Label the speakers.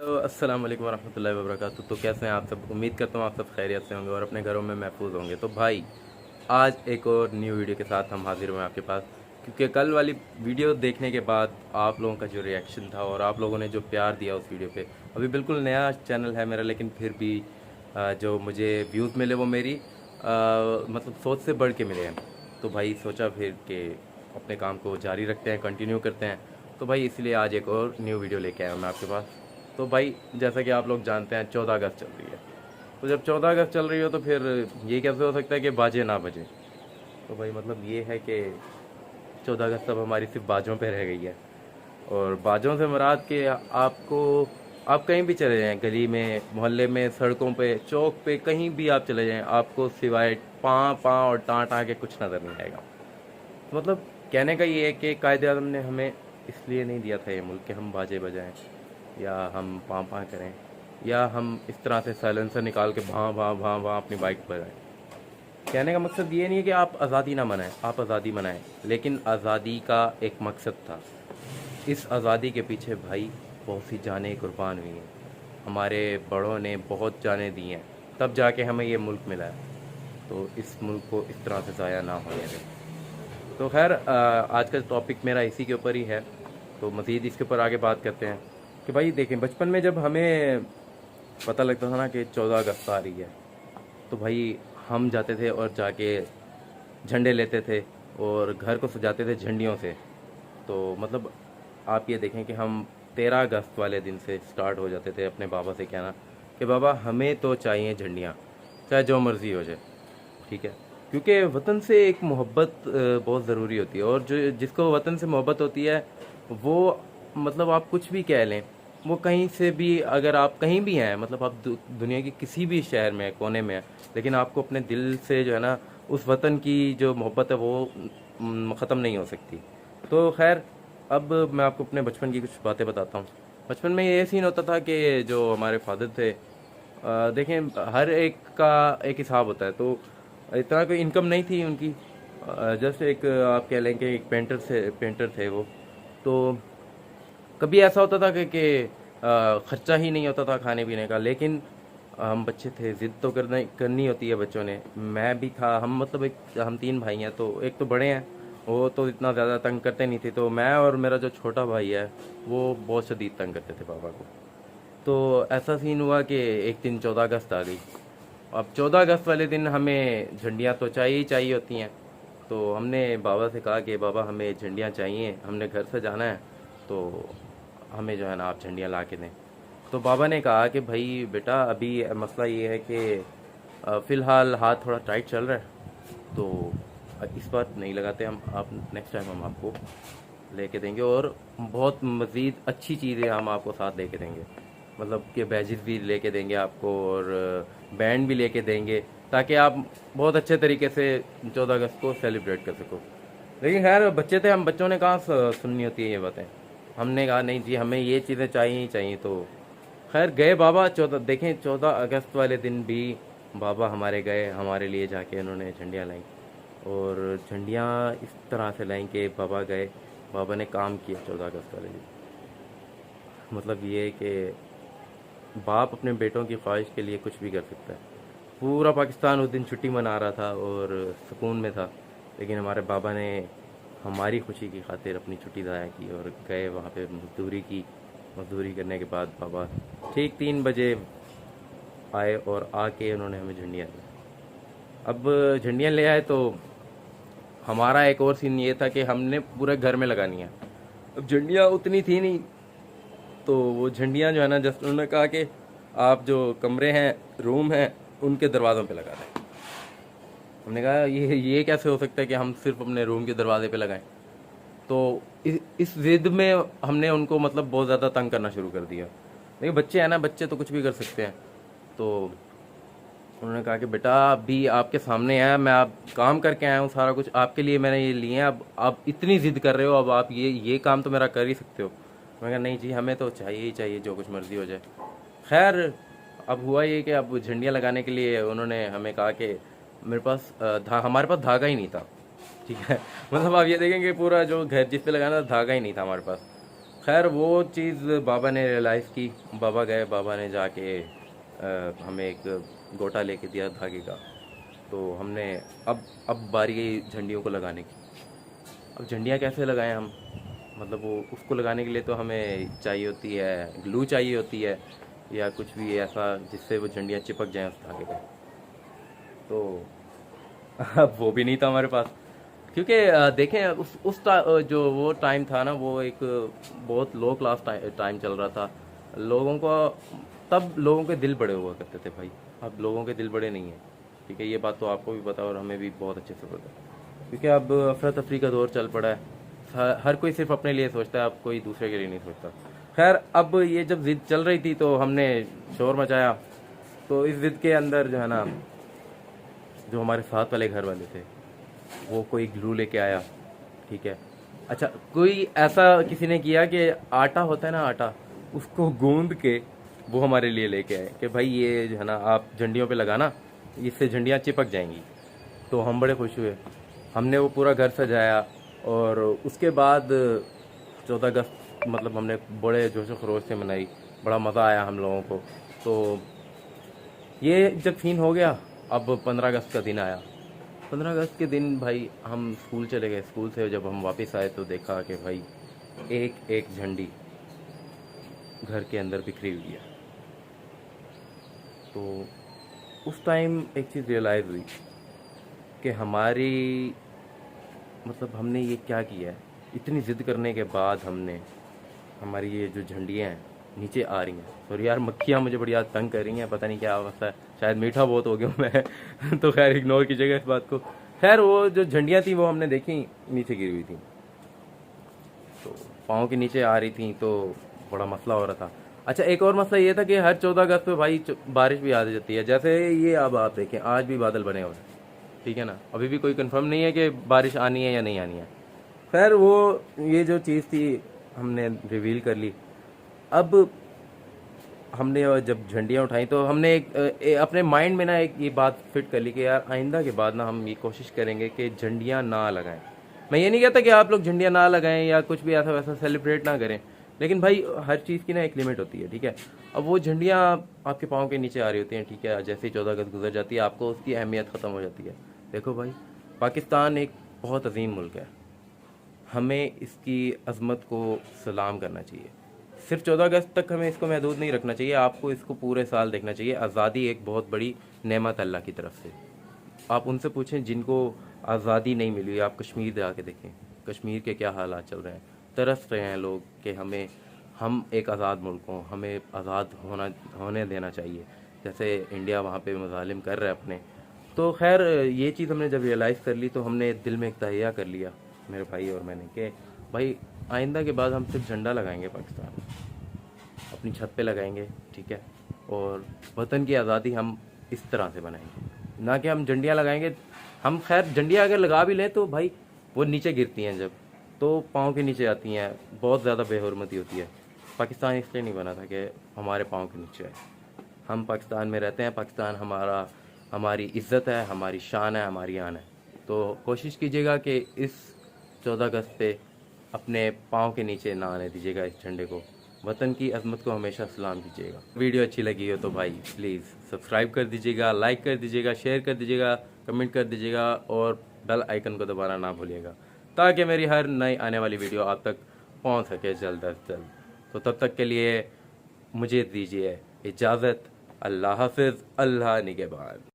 Speaker 1: तो अस्सलाम वालेकुम वरहमतुल्लाहि वबरकातुहू। तो कैसे हैं आप सब? उम्मीद करता हूँ आप सब खैरियत से होंगे और अपने घरों में महफूज होंगे। तो भाई आज एक और न्यू वीडियो के साथ हम हाजिर हुए हैं आपके पास, क्योंकि कल वाली वीडियो देखने के बाद आप लोगों का जो रिएक्शन था और आप लोगों ने जो प्यार दिया उस वीडियो पे, अभी बिल्कुल नया चैनल है मेरा, लेकिन फिर भी जो मुझे व्यूज़ मिले वो मेरी मतलब सोच से बढ़ के मिले हैं। तो भाई सोचा फिर कि अपने काम को जारी रखते हैं, कंटिन्यू करते हैं। तो भाई इसलिए आज एक और न्यू वीडियो लेके आया हूँ मैं आपके पास। तो भाई जैसा कि आप लोग जानते हैं 14 अगस्त चल रही है। तो जब 14 अगस्त चल रही हो तो फिर ये कैसे हो सकता है कि बाजे ना बजे? तो भाई मतलब ये है कि 14 अगस्त अब हमारी सिर्फ बाजों पे रह गई है। और बाजों से मुराद के आपको, आप कहीं भी चले जाएं, गली में, मोहल्ले में, सड़कों पे, चौक पे, कहीं भी आप चले जाएं, आपको सिवाय पाँ पाँ और टाँ टाँ के कुछ नज़र नहीं आएगा। तो मतलब कहने का ये है कि कायदे आज़म ने हमें इसलिए नहीं दिया था ये मुल्क कि हम बाजे बजाएं या हम पाँ पाँ करें या हम इस तरह से साइलेंसर निकाल के भाँ भाँ भाँ भाँ अपनी बाइक बजाएं। कहने का मकसद ये नहीं है कि आप आज़ादी ना मनाएं, आप आज़ादी मनाएं, लेकिन आज़ादी का एक मकसद था। इस आज़ादी के पीछे भाई बहुत सी जानें कुर्बान हुई हैं, हमारे बड़ों ने बहुत जानें दी हैं, तब जाके हमें ये मुल्क मिला है। तो इस मुल्क को इस तरह से ज़ाया ना होने दें। तो खैर आज का टॉपिक मेरा इसी के ऊपर ही है। तो मज़ीद इसके ऊपर आगे बात करते हैं कि भाई देखें, बचपन में जब हमें पता लगता था ना कि 14 अगस्त आ रही है, तो भाई हम जाते थे और जाके झंडे लेते थे और घर को सजाते थे झंडियों से। तो मतलब आप ये देखें कि हम 13 अगस्त वाले दिन से स्टार्ट हो जाते थे अपने बाबा से कहना कि बाबा हमें तो चाहिए झंडियाँ, चाहे जो मर्ज़ी हो जाए, ठीक है। क्योंकि वतन से एक मोहब्बत बहुत ज़रूरी होती है, और जो जिसको वतन से मोहब्बत होती है वो मतलब आप कुछ भी कह लें, वो कहीं से भी, अगर आप कहीं भी हैं, मतलब आप दुनिया के किसी भी शहर में, कोने में हैं, लेकिन आपको अपने दिल से जो है ना उस वतन की जो मोहब्बत है वो ख़त्म नहीं हो सकती। तो खैर अब मैं आपको अपने बचपन की कुछ बातें बताता हूँ। बचपन में ये सीन होता था कि जो हमारे फादर थे, देखें हर एक का एक हिसाब होता है। तो इतना कोई इनकम नहीं थी उनकी, जस्ट एक आप कह लें कि एक पेंटर थे वो। तो कभी ऐसा होता था कि खर्चा ही नहीं होता था खाने पीने का, लेकिन हम बच्चे थे, ज़िद तो करनी होती है बच्चों ने। मैं भी था, हम मतलब एक हम तीन भाई हैं, तो एक तो बड़े हैं, वो तो इतना ज़्यादा तंग करते नहीं थे, तो मैं और मेरा जो छोटा भाई है वो बहुत शदीद तंग करते थे पापा को। तो ऐसा सीन हुआ कि एक दिन 14 अगस्त आ गई। अब 14 अगस्त वाले दिन हमें झंडियाँ तो चाहिए ही चाहिए होती हैं। तो हमने बाबा से कहा कि बाबा हमें झंडियाँ चाहिए, हमने घर से जाना है, तो हमें जो है ना आप झंडियाँ ला के दें। तो बाबा ने कहा कि भाई बेटा अभी मसला ये है कि फ़िलहाल हाथ थोड़ा टाइट चल रहा है, तो इस बार नहीं लगाते हम, आप नेक्स्ट टाइम हम आपको लेके देंगे और बहुत मज़ीद अच्छी चीज़ें हम आपको साथ लेके देंगे। मतलब कि बैजेस भी लेके देंगे आपको और बैंड भी लेके देंगे, ताकि आप बहुत अच्छे तरीके से 14 अगस्त को सेलिब्रेट कर सको। लेकिन खैर बच्चे थे हम, बच्चों ने कहाँ सुननी होती है ये बातें। हमने कहा नहीं जी हमें ये चीज़ें चाहिए ही चाहिए। तो खैर गए बाबा, 14 देखें 14 अगस्त वाले दिन भी बाबा हमारे गए, हमारे लिए जाके उन्होंने झंडियाँ लाई। और झंडियाँ इस तरह से लाई कि बाबा गए, बाबा ने काम किया 14 अगस्त वाले दिन। मतलब ये है कि बाप अपने बेटों की ख्वाहिश के लिए कुछ भी कर सकता है। पूरा पाकिस्तान उस दिन छुट्टी मना रहा था और सुकून में था, लेकिन हमारे बाबा ने हमारी खुशी की खातिर अपनी छुट्टी ज़ाया की और गए वहाँ पे मजदूरी की। मजदूरी करने के बाद बाबा ठीक 3 बजे आए और आके उन्होंने हमें झंडियाँ दी। अब झंडियाँ ले आए तो हमारा एक और सीन ये था कि हमने पूरे घर में लगानी है। अब झंडियाँ उतनी थी नहीं, तो वो झंडियाँ जो है ना, जस्ट उन्होंने कहा कि आप जो कमरे हैं, रूम हैं, उनके दरवाज़ों पे लगा दें। हमने कहा ये कैसे हो सकता है कि हम सिर्फ अपने रूम के दरवाजे पे लगाएं? तो इस जिद में हमने उनको मतलब बहुत ज़्यादा तंग करना शुरू कर दिया। लेकिन बच्चे हैं ना, बच्चे तो कुछ भी कर सकते हैं। तो उन्होंने कहा कि बेटा अभी आपके सामने है, मैं आप काम करके आया हूँ, सारा कुछ आपके लिए मैंने ये लिए हैं, अब आप इतनी ज़िद कर रहे हो, अब आप ये काम तो मेरा कर ही सकते हो। मैं कहा नहीं जी हमें तो चाहिए ही चाहिए, जो कुछ मर्ज़ी हो जाए। खैर अब हुआ ये कि अब झंडियाँ लगाने के लिए उन्होंने हमें कहा कि मेरे पास हमारे पास धागा ही नहीं था, ठीक है। मतलब आप ये देखेंगे पूरा जो घर जिस पे लगाना था धागा ही नहीं था हमारे पास। खैर वो चीज़ बाबा ने रियलाइज़ की, बाबा गए, बाबा ने जाके हमें एक गोटा लेके दिया धागे का। तो हमने अब बारी गई झंडियों को लगाने की। अब झंडियाँ कैसे लगाएं हम, मतलब वो उसको लगाने के लिए तो हमें चाहिए होती है ग्लू, चाहिए होती है या कुछ भी ऐसा जिससे वो झंडियाँ चिपक जाएं उस धागे पे। तो अब वो भी नहीं था हमारे पास, क्योंकि देखें जो वो टाइम था ना, वो एक बहुत लो क्लास टाइम चल रहा था। लोगों को तब लोगों के दिल बड़े हुआ करते थे भाई, अब लोगों के दिल बड़े नहीं हैं। ठीक है, ये बात तो आपको भी पता है और हमें भी बहुत अच्छे से पता है, क्योंकि अब अफरा तफरी का दौर चल पड़ा है। हर कोई सिर्फ अपने लिए सोचता है, अब कोई दूसरे के लिए नहीं सोचता। खैर, अब ये जब जिद चल रही थी तो हमने शोर मचाया। तो इस जिद के अंदर जो है ना, जो हमारे साथ वाले घर वाले थे, वो कोई ग्लू लेके आया। ठीक है, अच्छा, कोई ऐसा किसी ने किया कि आटा होता है ना, आटा, उसको गूंद के वो हमारे लिए लेके आए कि भाई ये जो है ना आप झंडियों पे लगाना, इससे झंडियाँ चिपक जाएंगी। तो हम बड़े खुश हुए, हमने वो पूरा घर सजाया। और उसके बाद 14 अगस्त मतलब हमने बड़े जोश खरोश से मनाई, बड़ा मज़ा आया हम लोगों को। तो ये जब सीन हो गया, अब 15 अगस्त का दिन आया। 15 अगस्त के दिन भाई हम स्कूल चले गए। स्कूल से जब हम वापस आए तो देखा कि भाई एक एक झंडी घर के अंदर बिखरी हुई है। तो उस टाइम एक चीज़ रियलाइज़ हुई कि हमारी मतलब हमने ये क्या किया है। इतनी ज़िद करने के बाद हमने हमारी ये जो झंडियाँ हैं नीचे आ रही हैं। सॉरी यार, मक्खियाँ मुझे बड़ी आज तंग कर रही हैं, पता नहीं क्या अवस्था है, शायद मीठा बहुत हो गया मैं तो खैर इग्नोर कीजिएगा इस बात को। खैर, वो जो झंडियाँ थी वो हमने देखी नीचे गिरी हुई थी, तो पाँव के नीचे आ रही थी, तो बड़ा मसला हो रहा था। अच्छा, एक और मसला ये था कि हर 14 अगस्त पे भाई बारिश भी आ जाती है। जैसे ये अब आप देखें, आज भी बादल बने हुए हैं, ठीक है ना, अभी भी कोई कंफर्म नहीं है कि बारिश आनी है या नहीं आनी है। खैर, वो ये जो चीज़ थी हमने रिवील कर ली। अब हमने जब झंडियाँ उठाई तो हमने अपने माइंड में ना एक ये बात फिट कर ली कि यार आइंदा के बाद ना हम ये कोशिश करेंगे कि झंडियाँ ना लगाएं। मैं ये नहीं कहता कि आप लोग झंडियाँ ना लगाएं या कुछ भी ऐसा वैसा सेलिब्रेट ना करें, लेकिन भाई हर चीज़ की ना एक लिमिट होती है। ठीक है, अब वो झंडियाँ आपके पाँव के नीचे आ रही होती हैं, ठीक है, जैसे ही 14 अगस्त गुजर जाती है आपको उसकी अहमियत ख़त्म हो जाती है। देखो भाई, पाकिस्तान एक बहुत अजीम मुल्क है, हमें इसकी अज़मत को सलाम करना चाहिए। सिर्फ 14 अगस्त तक हमें इसको महदूद नहीं रखना चाहिए, आपको इसको पूरे साल देखना चाहिए। आज़ादी एक बहुत बड़ी नेमत अल्लाह की तरफ से। आप उनसे पूछें जिनको आज़ादी नहीं मिली, आप कश्मीर जाके देखें, कश्मीर के क्या हालात चल रहे हैं। तरस रहे हैं लोग कि हम एक आज़ाद मुल्क हों, हमें आज़ाद होने देना चाहिए, जैसे इंडिया वहाँ पे मज़ालिम कर रहा है अपने। तो खैर, ये चीज़ हमने जब रियलाइज़ कर ली तो हमने दिल में एक तहैया कर लिया, मेरे भाई और मैंने, कि भाई आइंदा के बाद हम सिर्फ झंडा लगाएंगे पाकिस्तान, अपनी छत पे लगाएंगे, ठीक है, और वतन की आज़ादी हम इस तरह से बनाएंगे, ना कि हम झंडियाँ लगाएंगे। हम खैर झंडियाँ अगर लगा भी लें तो भाई वो नीचे गिरती हैं, जब तो पाँव के नीचे आती हैं, बहुत ज़्यादा बेहुरमती होती है। पाकिस्तान इसलिए नहीं बना था कि हमारे पाँव के नीचे है। हम पाकिस्तान में रहते हैं, पाकिस्तान हमारी इज़्ज़त है, हमारी शान है, हमारी आन है। तो कोशिश कीजिएगा कि इस 14 अगस्त पे अपने पाँव के नीचे ना आने दीजिएगा इस झंडे को, वतन की अज़मत को हमेशा सलाम कीजिएगा। वीडियो अच्छी लगी हो तो भाई प्लीज़ सब्सक्राइब कर दीजिएगा, लाइक कर दीजिएगा, शेयर कर दीजिएगा, कमेंट कर दीजिएगा और बेल आइकन को दबाना ना भूलिएगा, ताकि मेरी हर नई आने वाली वीडियो आप तक पहुंच सके जल्द अज जल्द। तो तब तक के लिए मुझे दीजिए इजाज़त। अल्लाह हाफ़िज़, अल्लाह निगहबान।